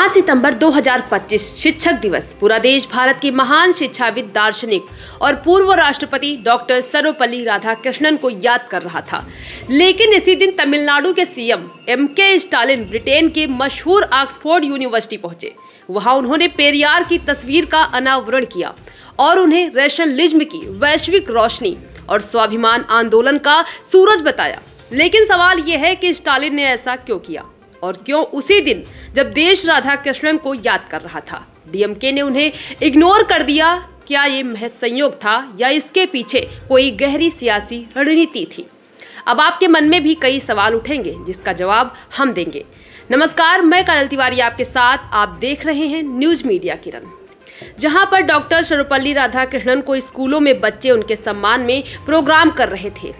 5 सितंबर 2025 शिक्षक दिवस पूरा देश भारत के महान शिक्षाविद, दार्शनिक और पूर्व राष्ट्रपति डॉक्टर सर्वपल्ली राधाकृष्णन को याद कर रहा था। लेकिन इसी दिन तमिलनाडु के सीएम एमके स्टालिन ब्रिटेन के मशहूर ऑक्सफोर्ड यूनिवर्सिटी पहुंचे। वहां उन्होंने पेरियार की तस्वीर का अनावरण किया और उन्हें रैशनलिज्म की वैश्विक रोशनी और स्वाभिमान आंदोलन का सूरज बताया। लेकिन सवाल यह है कि स्टालिन ने ऐसा क्यों किया और क्यों उसी दिन जब देश राधाकृष्णन को याद कर रहा था, डीएमके ने उन्हें इग्नोर कर दिया। क्या ये महज संयोग था या इसके पीछे कोई गहरी सियासी रणनीति थी? अब आपके मन में भी कई सवाल उठेंगे जिसका जवाब हम देंगे। नमस्कार, मैं काजल तिवारी आपके साथ। आप देख रहे हैं न्यूज मीडिया किरण, जहां पर डॉक्टर सर्वपल्ली राधाकृष्णन को स्कूलों में बच्चे उनके सम्मान में प्रोग्राम कर रहे थे।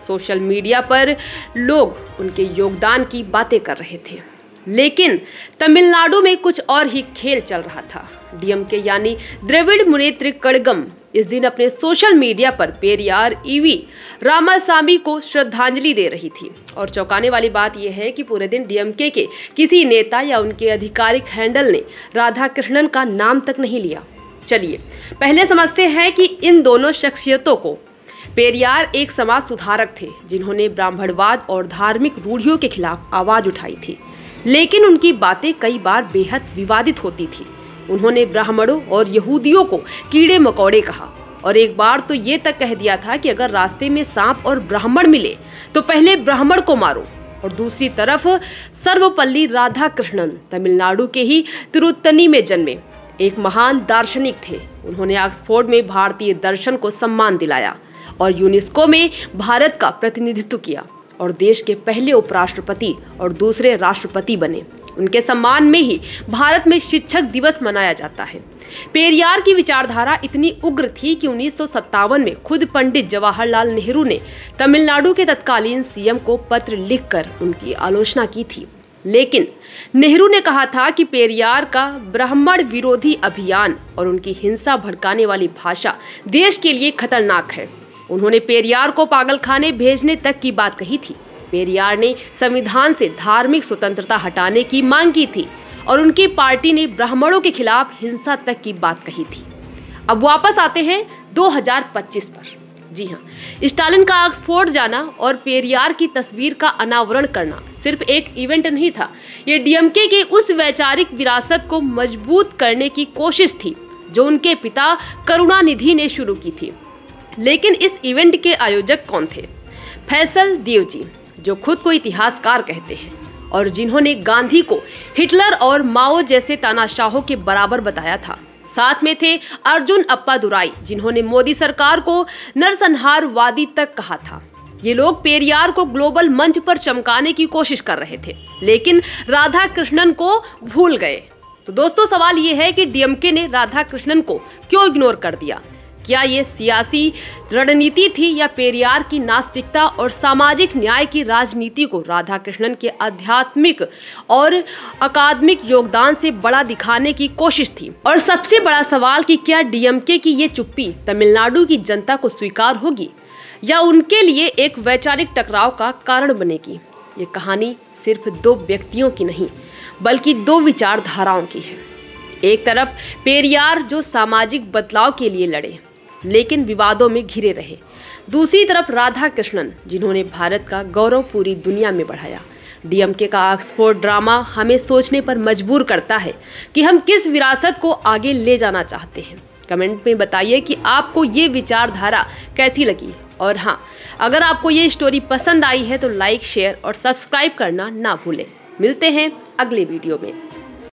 सोशल मीडिया पर लोग उनके योगदान की बातें कर रहे थे, लेकिन तमिलनाडु में कुछ और ही खेल चल रहा था। डीएमके यानी द्रविड़ मुनेत्र कड़गम इस दिन अपने सोशल मीडिया पर पेरियार ईवी रामासामी को श्रद्धांजलि दे रही थी। और चौंकाने वाली बात यह है कि पूरे दिन डीएमके के किसी नेता या उनके आधिकारिक हैंडल ने राधाकृष्णन का नाम तक नहीं लिया। चलिए पहले समझते हैं कि इन दोनों शख्सियतों को। पेरियार एक समाज सुधारक थे जिन्होंने ब्राह्मणवाद और धार्मिक रूढ़ियों के खिलाफ आवाज उठाई थी, लेकिन उनकी बातें कई बार बेहद विवादित होती थी। उन्होंने ब्राह्मणों और यहूदियों को कीड़े मकोड़े कहा और एक बार तो ये तक कह दिया था कि अगर रास्ते में सांप और ब्राह्मण मिले तो पहले ब्राह्मण को मारो। और दूसरी तरफ सर्वपल्ली राधाकृष्णन तमिलनाडु के ही तिरुत्तनी में जन्मे एक महान दार्शनिक थे। उन्होंने ऑक्सफोर्ड में भारतीय दर्शन को सम्मान दिलाया और यूनेस्को में भारत का प्रतिनिधित्व किया और देश के पहले उपराष्ट्रपति और दूसरे राष्ट्रपति बने। उनके सम्मान में ही भारत में शिक्षक दिवस मनाया जाता है। पेरियार की विचारधारा इतनी उग्र थी कि 1957 में खुद पंडित जवाहरलाल नेहरू ने तमिलनाडु के तत्कालीन सीएम को पत्र लिखकर उनकी आलोचना की थी। लेकिन नेहरू ने कहा था कि पेरियार का ब्राह्मण विरोधी अभियान और उनकी हिंसा भड़काने वाली भाषा देश के लिए खतरनाक है। उन्होंने पेरियार को पागलखाने भेजने तक की बात कही थी। पेरियार ने संविधान से धार्मिक स्वतंत्रता हटाने की मांग की थी और उनकी पार्टी ने ब्राह्मणों के खिलाफ हिंसा तक की बात कही थी। अब वापस आते हैं 2025 पर। जी हाँ, स्टालिन का ऑक्सफोर्ड जाना और पेरियार की तस्वीर का अनावरण करना सिर्फ एक इवेंट नहीं था। ये डीएमके के उस वैचारिक विरासत को मजबूत करने की कोशिश थी जो उनके पिता करुणानिधि ने शुरू की थी। लेकिन इस इवेंट के आयोजक कौन थे? फैसल देव जी, जो खुद को इतिहासकार कहते हैं और जिन्होंने गांधी को हिटलर और माओ जैसे तानाशाहों के बराबर बताया था। साथ में थे अर्जुन अप्पादुराई, जिन्होंने मोदी सरकार को नरसंहारवादी तक कहा था। ये लोग पेरियार को ग्लोबल मंच पर चमकाने की कोशिश कर रहे थे, लेकिन राधाकृष्णन को भूल गए। तो दोस्तों, सवाल ये है कि डीएमके ने राधाकृष्णन को क्यों इग्नोर कर दिया? क्या ये सियासी रणनीति थी या पेरियार की नास्तिकता और सामाजिक न्याय की राजनीति को राधाकृष्णन के आध्यात्मिक और अकादमिक योगदान से बड़ा दिखाने की कोशिश थी? और सबसे बड़ा सवाल कि क्या डीएमके की ये चुप्पी तमिलनाडु की जनता को स्वीकार होगी या उनके लिए एक वैचारिक टकराव का कारण बनेगी? ये कहानी सिर्फ दो व्यक्तियों की नहीं बल्कि दो विचारधाराओं की है। एक तरफ पेरियार जो सामाजिक बदलाव के लिए लड़े लेकिन विवादों में घिरे रहे। दूसरी तरफ राधाकृष्णन, जिन्होंने भारत का गौरव पूरी दुनिया में बढ़ाया। डीएमके का ऑक्सफोर्ड ड्रामा हमें सोचने पर मजबूर करता है कि हम किस विरासत को आगे ले जाना चाहते हैं। कमेंट में बताइए कि आपको ये विचारधारा कैसी लगी। और हाँ, अगर आपको ये स्टोरी पसंद आई है तो लाइक, शेयर और सब्सक्राइब करना ना भूलें। मिलते हैं अगले वीडियो में।